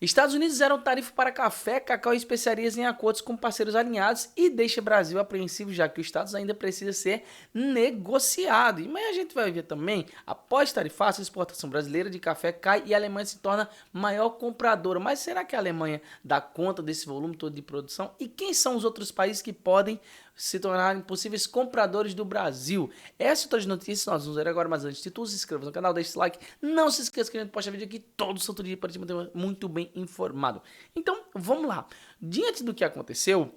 Estados Unidos zeram tarifa para café, cacau e especiarias em acordos com parceiros alinhados e deixa Brasil apreensivo, já que o status ainda precisa ser negociado. E mas a gente vai ver também, após tarifaço, a exportação brasileira de café cai e a Alemanha se torna maior compradora. Mas será que a Alemanha dá conta desse volume todo de produção? E quem são os outros países que podem se tornarem possíveis compradores do Brasil? Essa e outras notícias nós vamos ver agora, mas antes de tudo, se inscreva no canal, deixe esse like, não se esqueça que a gente posta vídeo aqui todo santo dia para te manter muito bem informado. Então, vamos lá. Diante do que aconteceu,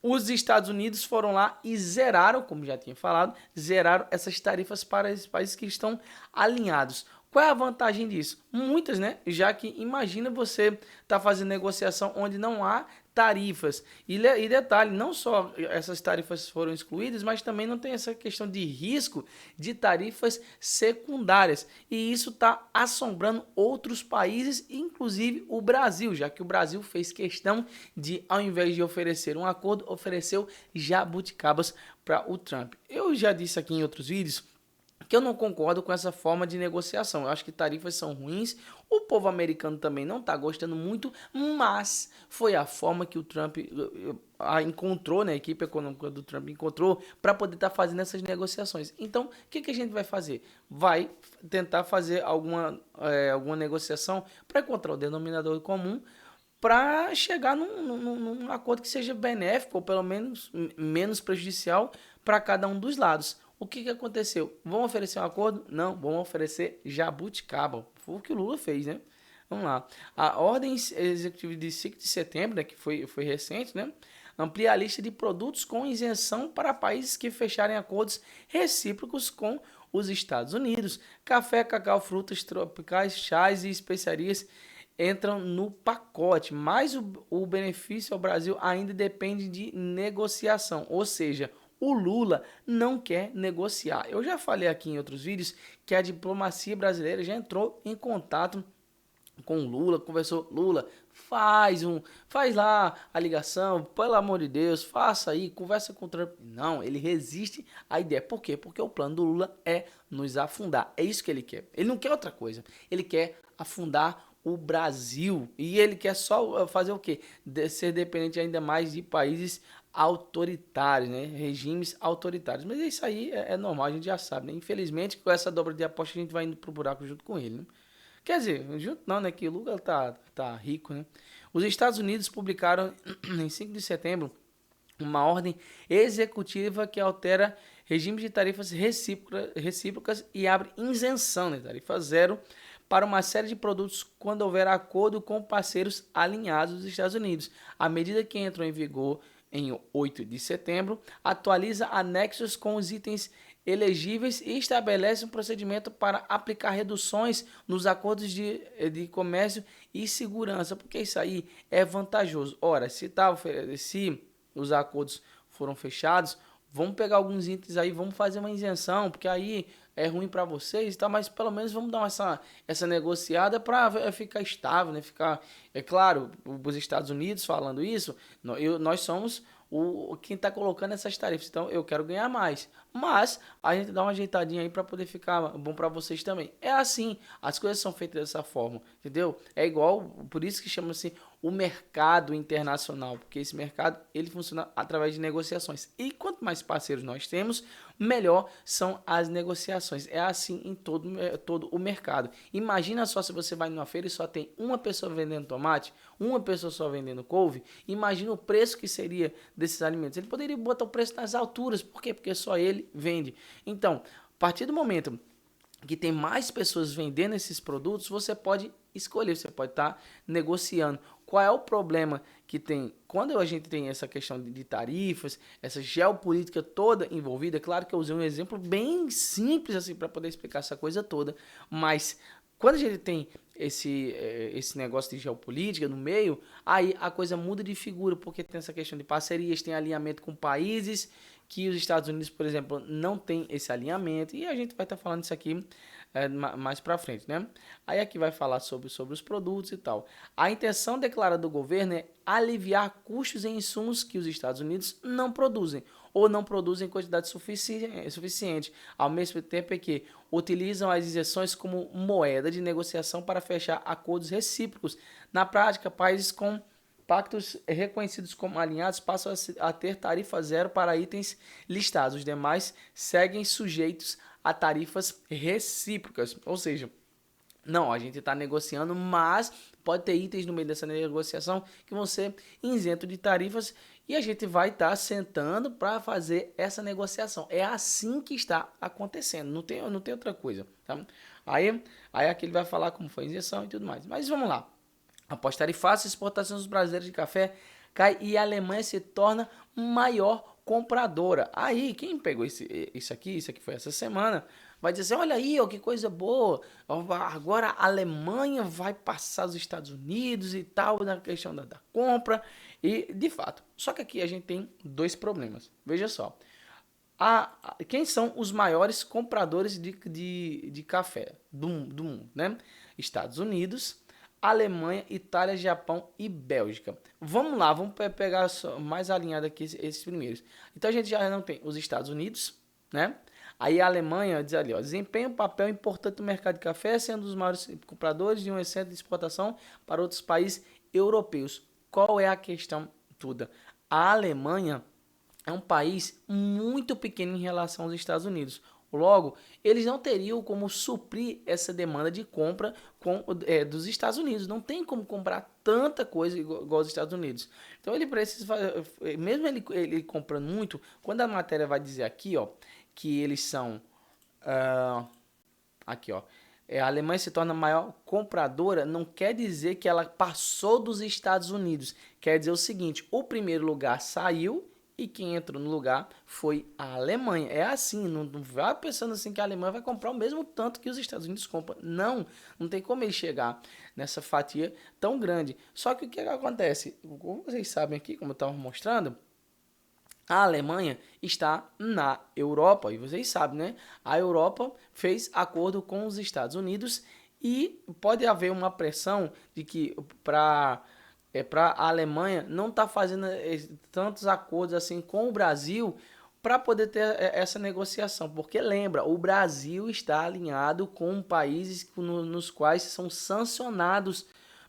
os Estados Unidos foram lá e zeraram, como já tinha falado, zeraram essas tarifas para os países que estão alinhados. Qual é a vantagem disso? Muitas, né? Já que imagina você tá fazendo negociação onde não há tarifas. E detalhe, não só essas tarifas foram excluídas, mas também não tem essa questão de risco de tarifas secundárias. E isso está assombrando outros países, inclusive o Brasil, já que o Brasil fez questão de, ao invés de oferecer um acordo, ofereceu jabuticabas para o Trump. Eu já disse aqui em outros vídeos que eu não concordo com essa forma de negociação. Eu acho que tarifas são ruins, o povo americano também não está gostando muito, mas foi a forma que o Trump encontrou, né, a equipe econômica do Trump encontrou para poder estar fazendo essas negociações. Então, o que a gente vai fazer? Vai tentar fazer alguma negociação para encontrar o denominador comum para chegar num acordo que seja benéfico ou pelo menos menos prejudicial para cada um dos lados. O que aconteceu? Vão oferecer um acordo? Não, vão oferecer jabuticaba. Foi o que o Lula fez, né? Vamos lá. A ordem executiva de 5 de setembro, né, que foi recente, né, amplia a lista de produtos com isenção para países que fecharem acordos recíprocos com os Estados Unidos. Café, cacau, frutas tropicais, chás e especiarias entram no pacote, mas o benefício ao Brasil ainda depende de negociação, ou seja, o Lula não quer negociar. Eu já falei aqui em outros vídeos que a diplomacia brasileira já entrou em contato com o Lula, conversou, Lula, faz lá a ligação, pelo amor de Deus, faça aí, conversa com o Trump. Não, ele resiste à ideia. Por quê? Porque o plano do Lula é nos afundar. É isso que ele quer. Ele não quer outra coisa. Ele quer afundar o Brasil. E ele quer só fazer o quê? Ser dependente ainda mais de países autoritários, né? Regimes autoritários. Mas isso aí é normal, a gente já sabe, né? Infelizmente, com essa dobra de aposta, a gente vai indo pro buraco junto com ele, né? Quer dizer, junto não, né? Que o Lula tá rico, né? Os Estados Unidos publicaram em 5 de setembro uma ordem executiva que altera regimes de tarifas recíprocas e abre isenção, né? Tarifa zero para uma série de produtos quando houver acordo com parceiros alinhados dos Estados Unidos. A medida que entrou em vigor em 8 de setembro atualiza anexos com os itens elegíveis e estabelece um procedimento para aplicar reduções nos acordos de comércio e segurança, porque isso aí é vantajoso. Ora, se os acordos foram fechados, vamos pegar alguns itens aí, vamos fazer uma isenção, porque aí é ruim para vocês, tá? Mas pelo menos vamos dar essa negociada para ficar estável, né? Ficar, é claro, os Estados Unidos falando isso, nós somos quem está colocando essas tarifas, então eu quero ganhar mais, mas a gente dá uma ajeitadinha aí para poder ficar bom para vocês também. É assim, as coisas são feitas dessa forma, entendeu? É igual, por isso que chama-se o mercado internacional, porque esse mercado ele funciona através de negociações. E quanto mais parceiros nós temos, melhor são as negociações. É assim em todo o mercado. Imagina só se você vai numa feira e só tem uma pessoa vendendo tomate, uma pessoa só vendendo couve. Imagina o preço que seria desses alimentos. Ele poderia botar o preço nas alturas. Por quê? Porque só ele vende. Então, a partir do momento que tem mais pessoas vendendo esses produtos, você pode escolher, você pode estar negociando. Qual é o problema que tem? Quando a gente tem essa questão de tarifas, essa geopolítica toda envolvida, é claro que eu usei um exemplo bem simples assim para poder explicar essa coisa toda, mas quando a gente tem esse negócio de geopolítica no meio, aí a coisa muda de figura, porque tem essa questão de parcerias, tem alinhamento com países que os Estados Unidos, por exemplo, não tem esse alinhamento, e a gente vai estar falando isso aqui mais para frente, né? Aí aqui vai falar sobre os produtos e tal. A intenção declarada do governo é aliviar custos em insumos que os Estados Unidos não produzem. ou não produzem quantidade suficiente. Ao mesmo tempo é que utilizam as isenções como moeda de negociação para fechar acordos recíprocos. Na prática, países com pactos reconhecidos como alinhados passam a ter tarifa zero para itens listados. Os demais seguem sujeitos a tarifas recíprocas. Ou seja, não, a gente está negociando, mas pode ter itens no meio dessa negociação que vão ser isentos de tarifas e a gente vai estar sentando para fazer essa negociação. É assim que está acontecendo, não tem outra coisa. Tá? Aí aqui ele vai falar como foi a isenção e tudo mais. Mas vamos lá. Após tarifaço, a exportação dos brasileiros de café cai e a Alemanha se torna maior compradora. Aí, quem pegou isso aqui foi essa semana, vai dizer assim, olha aí, ó, que coisa boa, agora a Alemanha vai passar os Estados Unidos e tal, na questão da compra, e de fato. Só que aqui a gente tem dois problemas. Veja só, quem são os maiores compradores de café do mundo, né? Estados Unidos, Alemanha, Itália, Japão e Bélgica. Vamos lá, vamos pegar mais alinhado aqui esses primeiros. Então a gente já não tem os Estados Unidos, né? Aí a Alemanha diz ali, ó, desempenha um papel importante no mercado de café, sendo um dos maiores compradores de um excedente de exportação para outros países europeus. Qual é a questão toda? A Alemanha é um país muito pequeno em relação aos Estados Unidos. Logo, eles não teriam como suprir essa demanda de compra dos Estados Unidos. Não tem como comprar tanta coisa igual aos Estados Unidos. Então ele precisa fazer, mesmo ele comprando muito, quando a matéria vai dizer aqui, ó, que eles são aqui, ó, a Alemanha se torna a maior compradora, não quer dizer que ela passou dos Estados Unidos. Quer dizer o seguinte, o primeiro lugar saiu e quem entrou no lugar foi a Alemanha. É assim, não vai pensando assim que a Alemanha vai comprar o mesmo tanto que os Estados Unidos compram. Não tem como ele chegar nessa fatia tão grande. Só que o que acontece? Como vocês sabem aqui, como eu estava mostrando, a Alemanha está na Europa, e vocês sabem, né? A Europa fez acordo com os Estados Unidos e pode haver uma pressão de que para a Alemanha não tá fazendo tantos acordos assim com o Brasil para poder ter essa negociação, porque lembra, o Brasil está alinhado com países nos quais são sancionados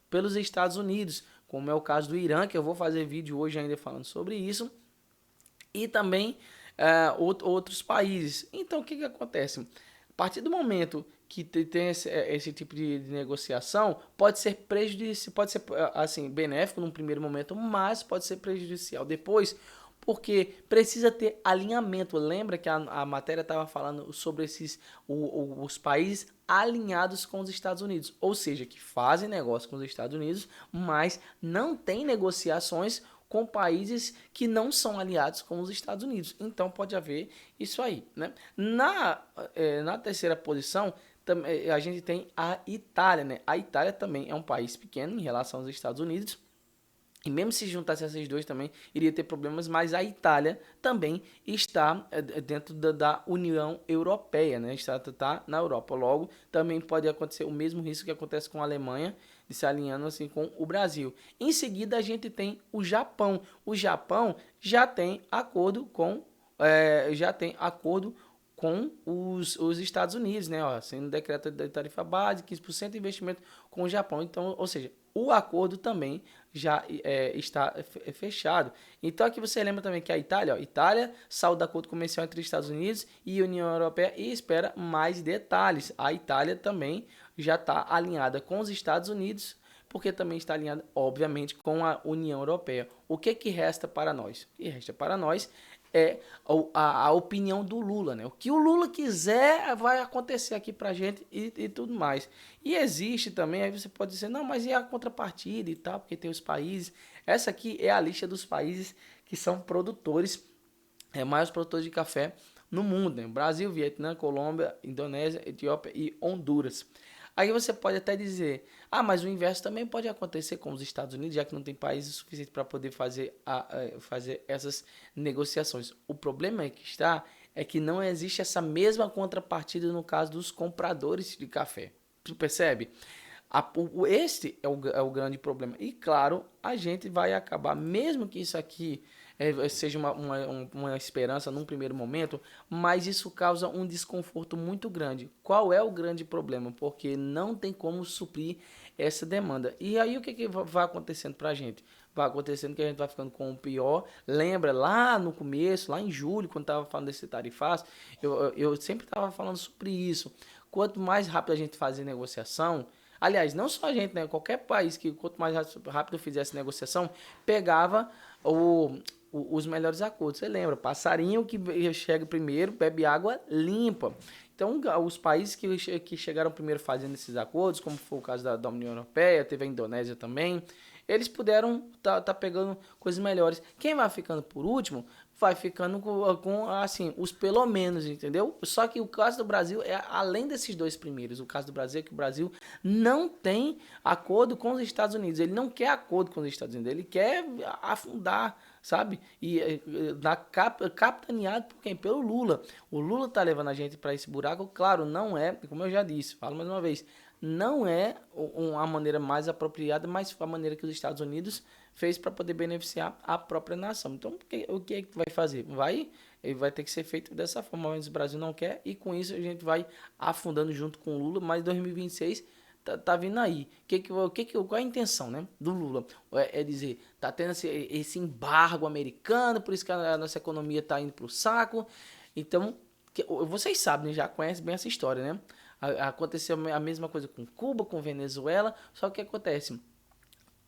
pelos Estados Unidos, como é o caso do Irã, que eu vou fazer vídeo hoje ainda falando sobre isso, e também outros países. Então o que acontece? A partir do momento que tem esse tipo de negociação, pode ser prejudicial, pode ser assim, benéfico num primeiro momento, mas pode ser prejudicial depois, porque precisa ter alinhamento. Lembra que a matéria estava falando sobre os países alinhados com os Estados Unidos, ou seja, que fazem negócio com os Estados Unidos, mas não tem negociações com países que não são aliados com os Estados Unidos. Então pode haver isso aí, né? Na terceira posição, a gente tem a Itália, né? A Itália também é um país pequeno em relação aos Estados Unidos. E mesmo se juntasse esses dois também, iria ter problemas, mas a Itália também está dentro da União Europeia, né? Está na Europa. Logo, também pode acontecer o mesmo risco que acontece com a Alemanha, de se alinhando assim com o Brasil. Em seguida, a gente tem o Japão. O Japão já tem acordo com os Estados Unidos, né? Ó, sendo decreto da tarifa base, 15% de investimento com o Japão. Então, ou seja, o acordo também já está fechado. Então aqui você lembra também que a Itália, Itália saiu do acordo comercial entre Estados Unidos e União Europeia e espera mais detalhes. A Itália também já está alinhada com os Estados Unidos, porque também está alinhada, obviamente, com a União Europeia. O que resta para nós? O que resta para nós é a opinião do Lula, né? O que o Lula quiser vai acontecer aqui pra gente e tudo mais. E existe também, aí você pode dizer, não, mas e a contrapartida e tal, porque tem os países. Essa aqui é a lista dos países que são produtores, maiores produtores de café no mundo, né? Brasil, Vietnã, Colômbia, Indonésia, Etiópia e Honduras. Aí você pode até dizer, mas o inverso também pode acontecer com os Estados Unidos, já que não tem países suficientes para poder fazer essas negociações. O problema é que não existe essa mesma contrapartida no caso dos compradores de café. Tu percebe? Este é o grande problema. E claro, a gente vai acabar, mesmo que isso aqui seja uma esperança num primeiro momento, mas isso causa um desconforto muito grande. Qual é o grande problema? Porque não tem como suprir essa demanda. E aí o que vai acontecendo pra gente? Vai acontecendo que a gente vai ficando com o pior. Lembra lá no começo, lá em julho, quando estava falando desse tarifaço, eu sempre estava falando sobre isso. Quanto mais rápido a gente fazer negociação, aliás, não só a gente, né? Qualquer país que quanto mais rápido fizesse negociação, pegava os melhores acordos. Você lembra? Passarinho que chega primeiro, bebe água limpa. Então, os países que chegaram primeiro fazendo esses acordos, como foi o caso da União Europeia, teve a Indonésia também, eles puderam tá pegando coisas melhores. Quem vai ficando por último, vai ficando com assim, os pelo menos, entendeu? Só que o caso do Brasil é além desses dois primeiros. O caso do Brasil é que o Brasil não tem acordo com os Estados Unidos. Ele não quer acordo com os Estados Unidos. Ele quer afundar, sabe? E capitaneado por quem? Pelo Lula. O Lula tá levando a gente para esse buraco. Claro, não é, como eu já disse, falo mais uma vez, não é a maneira mais apropriada, mas foi a maneira que os Estados Unidos fez para poder beneficiar a própria nação. Então, o que é que vai fazer? Ele vai ter que ser feito dessa forma, mas o Brasil não quer, e com isso a gente vai afundando junto com o Lula, mas 2026 tá vindo aí. Qual é a intenção, né, do Lula? É dizer, tá tendo esse embargo americano, por isso que a nossa economia tá indo pro saco. Então, vocês sabem, né, já conhecem bem essa história, né? Aconteceu a mesma coisa com Cuba, com Venezuela, só que acontece?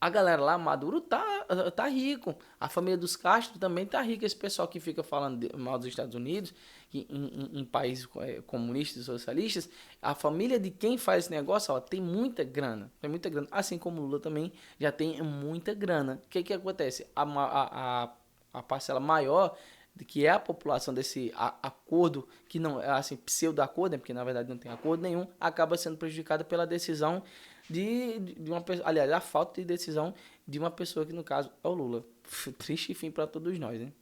A galera lá, Maduro, tá rico. A família dos Castro também tá rica. Esse pessoal que fica falando mal dos Estados Unidos, em países comunistas e socialistas, a família de quem faz esse negócio, ó, tem muita grana. Tem muita grana. Assim como o Lula também já tem muita grana. O que acontece? A parcela maior que é a população desse acordo, que não é assim, pseudo-acordo, né, porque na verdade não tem acordo nenhum, acaba sendo prejudicada pela decisão de uma pessoa, aliás, a falta de decisão de uma pessoa que no caso é o Lula. Triste fim para todos nós, né?